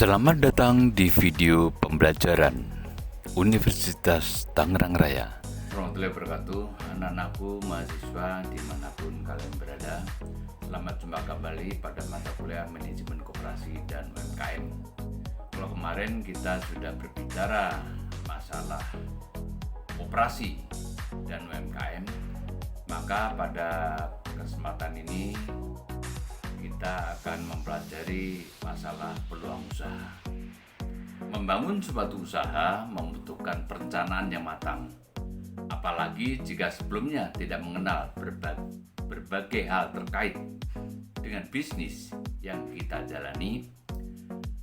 Selamat datang di video pembelajaran Universitas Tangerang Raya. Warahmatullahi wabarakatuh, anak-anakku, mahasiswa dimanapun kalian berada. Selamat jumpa kembali pada mata kuliah Manajemen Koperasi dan UMKM. Kalau kemarin kita sudah berbicara masalah koperasi dan UMKM, maka pada kesempatan ini kita akan mempelajari masalah peluang usaha. Membangun suatu usaha membutuhkan perencanaan yang matang, apalagi jika sebelumnya tidak mengenal berbagai hal terkait dengan bisnis yang kita jalani.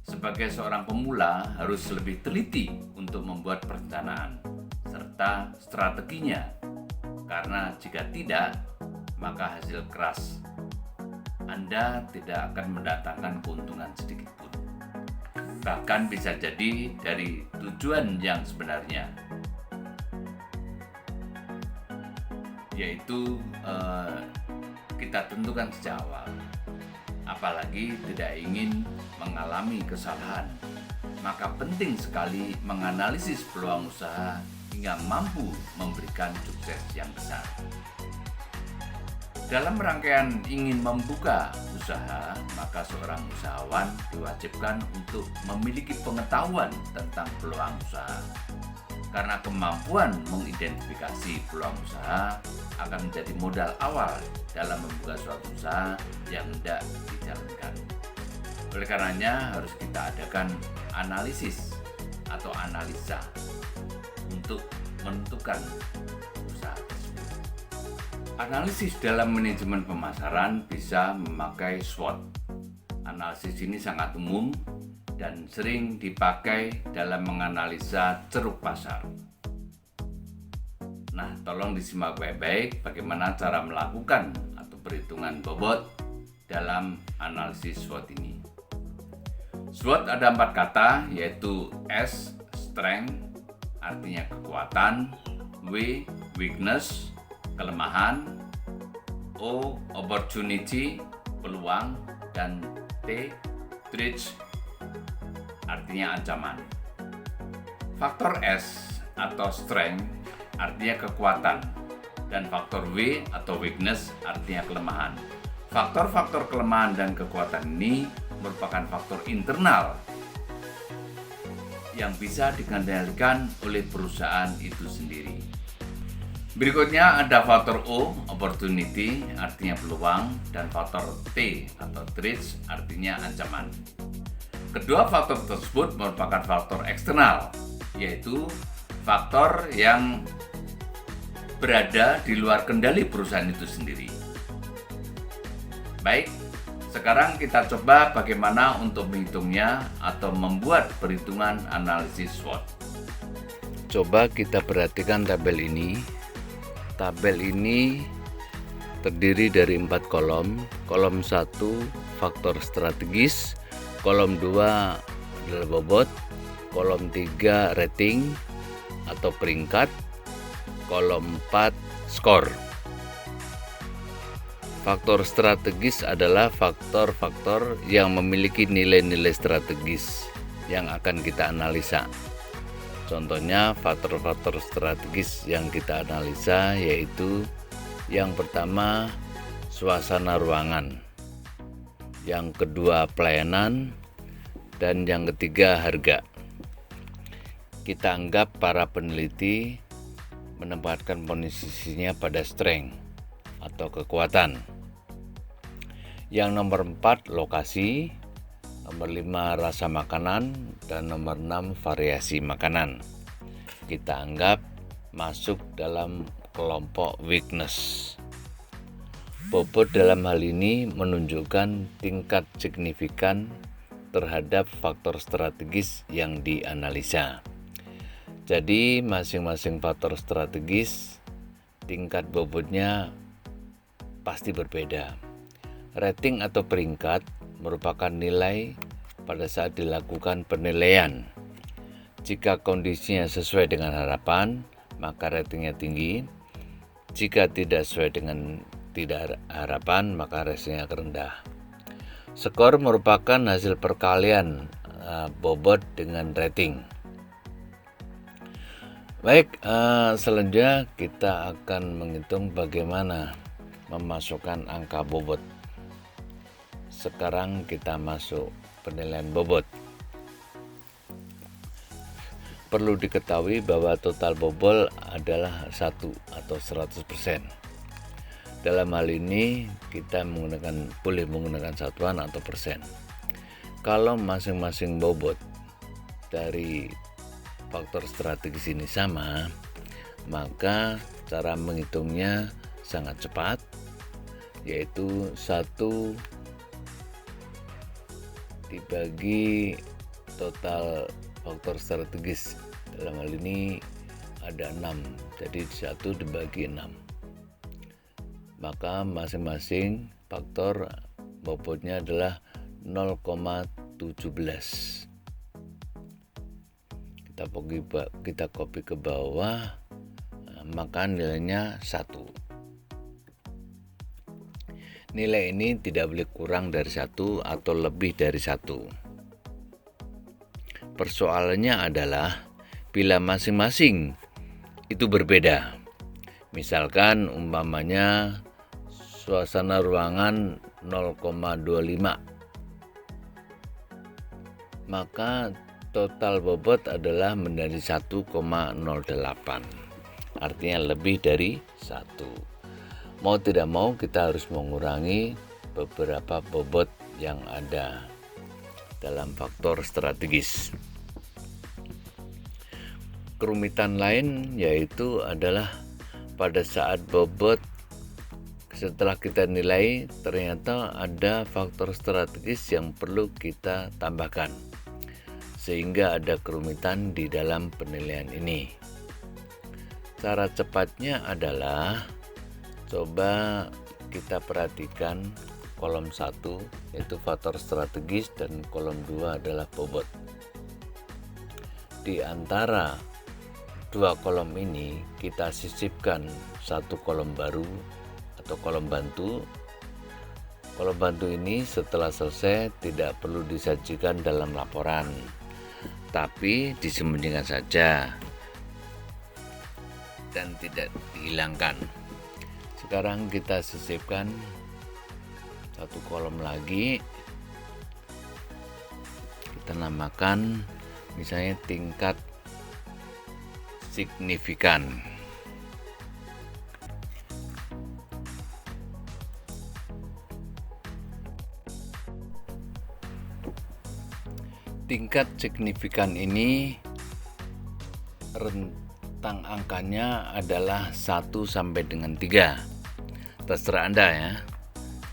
Sebagai seorang pemula harus lebih teliti untuk membuat perencanaan serta strateginya, karena jika tidak, maka hasil keras Anda tidak akan mendatangkan keuntungan sedikit pun. Bahkan bisa jadi dari tujuan yang sebenarnya, yaitu kita tentukan sejak awal. Apalagi tidak ingin mengalami kesalahan, maka penting sekali menganalisis peluang usaha hingga mampu memberikan sukses yang besar. Dalam rangkaian ingin membuka usaha, maka seorang usahawan diwajibkan untuk memiliki pengetahuan tentang peluang usaha. Karena kemampuan mengidentifikasi peluang usaha akan menjadi modal awal dalam membuka suatu usaha yang hendak dijalankan. Oleh karenanya harus kita adakan analisis atau analisa untuk menentukan usaha tersebut. Analisis dalam manajemen pemasaran bisa memakai SWOT. Analisis ini sangat umum dan sering dipakai dalam menganalisa ceruk pasar. Nah, tolong disimak baik-baik bagaimana cara melakukan atau perhitungan bobot dalam analisis SWOT ini. SWOT ada 4 kata, yaitu S, strength, artinya kekuatan, W, weakness, kelemahan, O, opportunity, peluang, dan T, threat, artinya ancaman. Faktor S atau strength artinya kekuatan, dan faktor W atau weakness artinya kelemahan. Faktor-faktor kelemahan dan kekuatan ini merupakan faktor internal yang bisa dikendalikan oleh perusahaan itu sendiri. Berikutnya ada faktor O, opportunity, artinya peluang, dan faktor T atau threat, artinya ancaman. Kedua faktor tersebut merupakan faktor eksternal, yaitu faktor yang berada di luar kendali perusahaan itu sendiri. Baik, sekarang kita coba bagaimana untuk menghitungnya atau membuat perhitungan analisis SWOT. Coba kita perhatikan tabel ini. Tabel ini terdiri dari 4 kolom. Kolom 1 faktor strategis, kolom 2 adalah bobot, kolom 3 rating atau peringkat, kolom 4 skor. Faktor strategis adalah faktor-faktor yang memiliki nilai-nilai strategis yang akan kita analisa. Contohnya faktor-faktor strategis yang kita analisa yaitu yang pertama suasana ruangan, yang kedua pelayanan, dan yang ketiga harga. Kita anggap para peneliti menempatkan posisinya pada strength atau kekuatan. Yang nomor 4 lokasi, nomor 5 rasa makanan, dan nomor 6 variasi makanan. Kita anggap masuk dalam kelompok weakness. Bobot dalam hal ini menunjukkan tingkat signifikan terhadap faktor strategis yang dianalisa. Jadi masing-masing faktor strategis tingkat bobotnya pasti berbeda. Rating atau peringkat merupakan nilai pada saat dilakukan penilaian. Jika kondisinya sesuai dengan harapan, maka ratingnya tinggi. Jika tidak sesuai dengan harapan, maka ratingnya rendah. Skor merupakan hasil perkalian bobot dengan rating. Baik, selanjutnya kita akan menghitung bagaimana memasukkan angka bobot. Sekarang kita masuk penilaian bobot. Perlu diketahui bahwa total bobol adalah 1 atau 100%. Dalam hal ini kita boleh menggunakan satuan atau persen. Kalau masing-masing bobot dari faktor strategis ini sama, maka cara menghitungnya sangat cepat, yaitu 1 dibagi total faktor strategis. Dalam hal ini ada 6, jadi 1 dibagi 6, maka masing-masing faktor bobotnya adalah 0,17. Kita copy ke bawah, maka nilainya 1. Nilai ini tidak boleh kurang dari 1 atau lebih dari 1. Persoalannya adalah bila masing-masing itu berbeda. Misalkan umpamanya suasana ruangan 0,25, maka total bobot adalah menjadi 1,08. Artinya lebih dari 1. Mau tidak mau kita harus mengurangi beberapa bobot yang ada dalam faktor strategis. Kerumitan lain yaitu adalah pada saat bobot setelah kita nilai ternyata ada faktor strategis yang perlu kita tambahkan, sehingga ada kerumitan di dalam penilaian ini. Cara cepatnya adalah coba kita perhatikan kolom 1 yaitu faktor strategis dan kolom 2 adalah bobot. Di antara dua kolom ini kita sisipkan satu kolom baru atau kolom bantu. Kolom bantu ini setelah selesai tidak perlu disajikan dalam laporan, tapi disembunyikan saja dan tidak dihilangkan. Sekarang kita sisipkan satu kolom lagi, kita namakan misalnya tingkat signifikan. Tingkat signifikan ini rentang angkanya adalah 1 sampai dengan 3. Terserah Anda ya.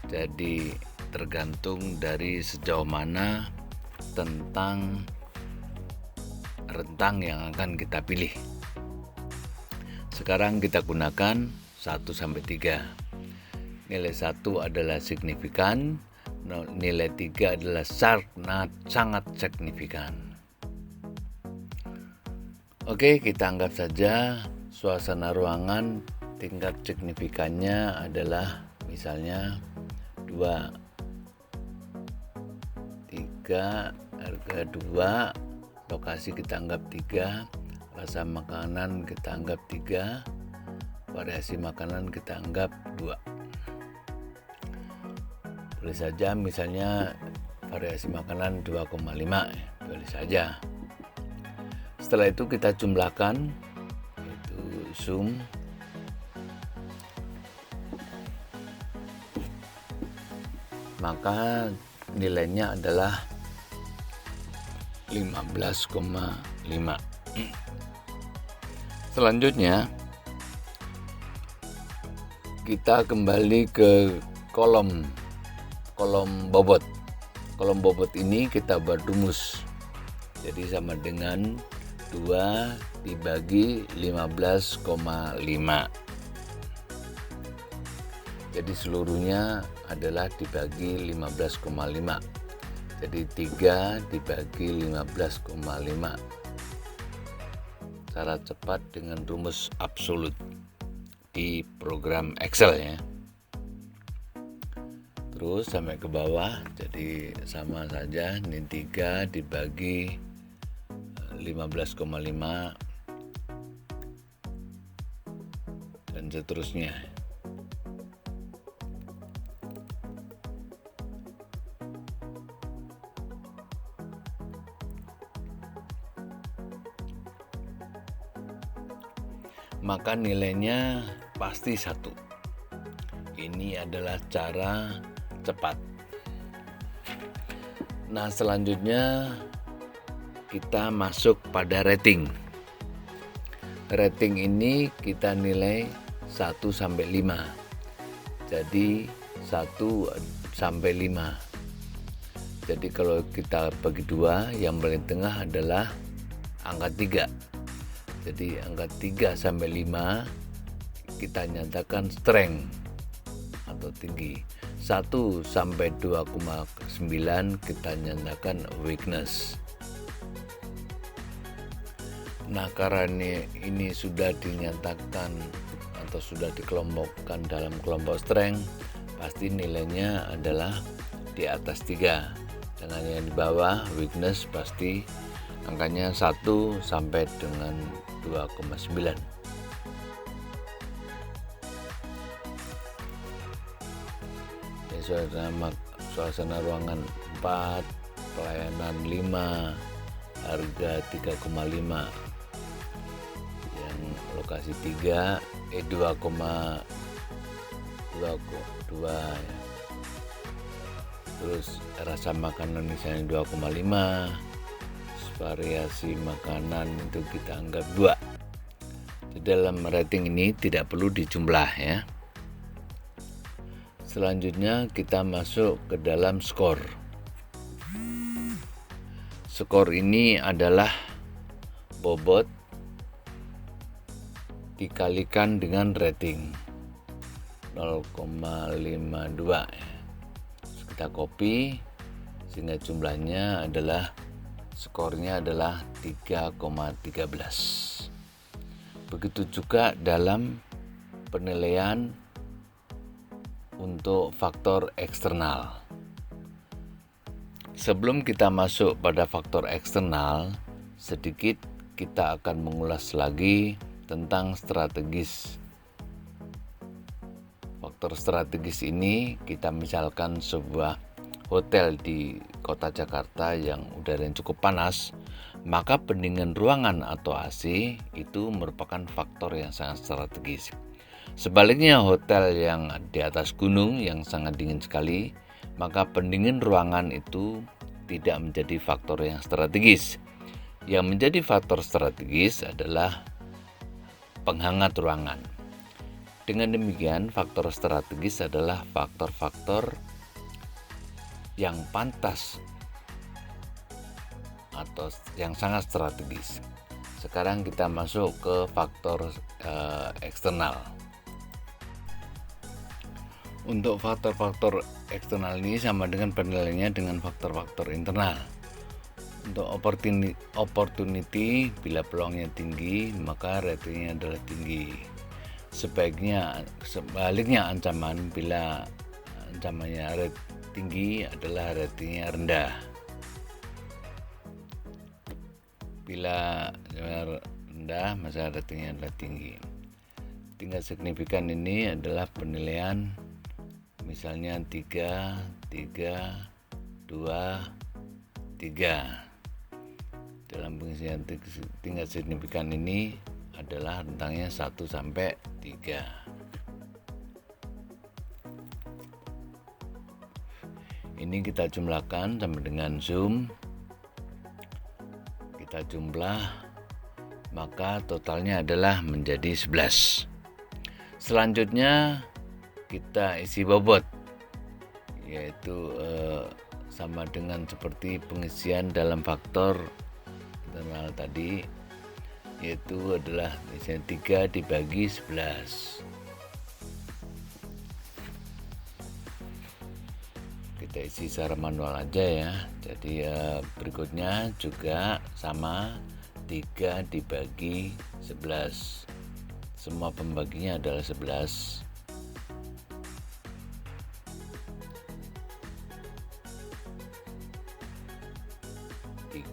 Jadi tergantung dari sejauh mana tentang rentang yang akan kita pilih. Sekarang kita gunakan 1 sampai 3. Nilai 1 adalah signifikan, nilai 3 adalah sangat signifikan. Oke, kita anggap saja suasana ruangan tingkat signifikannya adalah misalnya 2, 3, harga 2, lokasi kita anggap 3, rasa makanan kita anggap 3, variasi makanan kita anggap 2. Boleh saja misalnya variasi makanan 2,5, boleh saja. Setelah itu kita jumlahkan, itu sum. Maka nilainya adalah 15,5. Selanjutnya kita kembali ke kolom bobot. Kolom bobot ini kita buat rumus. Jadi sama dengan 2 dibagi 15,5. Jadi seluruhnya adalah dibagi 15,5. Jadi 3 dibagi 15,5. Cara cepat dengan rumus absolut di program Excel ya. terus sampai ke bawah, jadi sama saja, ini 3 dibagi 15,5 dan seterusnya. Maka nilainya pasti 1. Ini adalah cara cepat. Nah, selanjutnya kita masuk pada rating. Rating ini kita nilai 1 sampai 5. Jadi 1 sampai 5. Jadi kalau kita bagi 2, yang paling tengah adalah angka 3. Jadi angka 3 sampai 5 kita nyatakan strength atau tinggi. 1 sampai 2,9 kita nyatakan weakness. Nah, karena ini sudah dinyatakan atau sudah dikelompokkan dalam kelompok strength, pasti nilainya adalah di atas 3. Dengan yang di bawah weakness pasti angkanya 1 sampai dengan 2,9. Suasana ruangan 4, pelayanan 5, harga 3,5. Yang lokasi 3 2,2 ya. Terus rasa makanan misalnya 2,5. Variasi makanan itu kita anggap 2. Di dalam rating ini tidak perlu dijumlah ya. Selanjutnya kita masuk ke dalam skor. Skor ini adalah bobot dikalikan dengan rating 0,52 ya. Kita copy sehingga jumlahnya adalah skornya adalah 3,13. Begitu juga dalam penilaian untuk faktor eksternal. Sebelum kita masuk pada faktor eksternal, sedikit kita akan mengulas lagi tentang strategis. Faktor strategis ini kita misalkan sebuah hotel di kota Jakarta yang udaranya cukup panas, maka pendingin ruangan atau AC itu merupakan faktor yang sangat strategis. Sebaliknya hotel yang di atas gunung yang sangat dingin sekali, maka pendingin ruangan itu tidak menjadi faktor yang strategis. Yang menjadi faktor strategis adalah penghangat ruangan. Dengan demikian, faktor strategis adalah faktor-faktor yang pantas atau yang sangat strategis. Sekarang kita masuk ke faktor eksternal. Untuk faktor-faktor eksternal ini sama dengan penilaiannya dengan faktor-faktor internal. Untuk opportunity, bila peluangnya tinggi, maka ratingnya adalah tinggi. Sebaliknya ancaman, bila ancamannya tinggi adalah ratingnya rendah. Bila rendah, maka ratingnya adalah tinggi. Tingkat signifikan ini adalah penilaian misalnya 3, 2, 3. Dalam pengisian tingkat signifikan ini adalah rentangnya 1 sampai 3. Ini kita jumlahkan sama dengan zoom. Kita jumlah, maka totalnya adalah menjadi 11. Selanjutnya kita isi bobot, yaitu sama dengan seperti pengisian dalam faktor internal tadi, yaitu adalah misalnya 3 dibagi 11. Kita isi secara manual aja ya. Jadi berikutnya juga sama, 3 dibagi 11. Semua pembaginya adalah 11.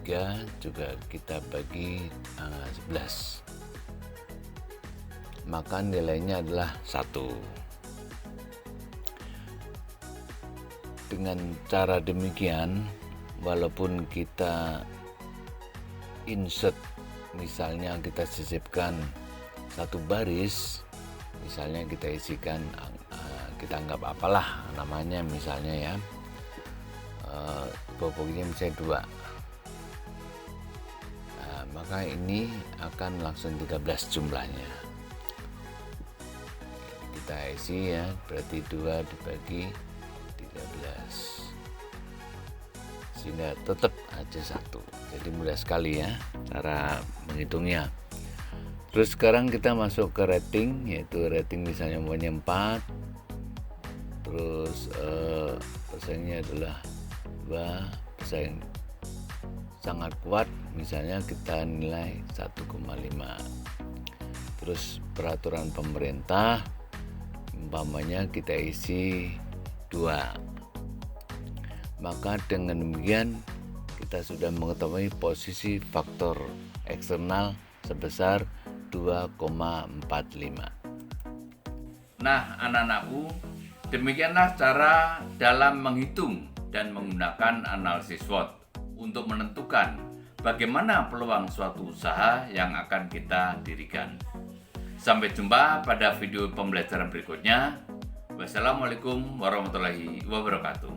3 juga kita bagi 11, maka nilainya adalah 1. Dengan cara demikian, walaupun kita insert, misalnya kita sisipkan satu baris, misalnya kita isikan, kita anggap apalah namanya misalnya ya, bobotnya misalnya 2, maka ini akan langsung 13 jumlahnya. Kita isi ya, berarti 2 dibagi 13, sehingga tetap aja 1. Jadi mudah sekali ya cara menghitungnya. Terus sekarang kita masuk ke rating, yaitu rating misalnya umpamanya 4, terus pesaingnya adalah 2, pesaing sangat kuat, misalnya kita nilai 1,5. Terus peraturan pemerintah umpamanya kita isi 2, maka dengan demikian kita sudah mengetahui posisi faktor eksternal sebesar 2,45. Nah, anak-anakku, demikianlah cara dalam menghitung dan menggunakan analisis SWOT untuk menentukan bagaimana peluang suatu usaha yang akan kita dirikan. Sampai jumpa pada video pembelajaran berikutnya. Wassalamualaikum warahmatullahi wabarakatuh.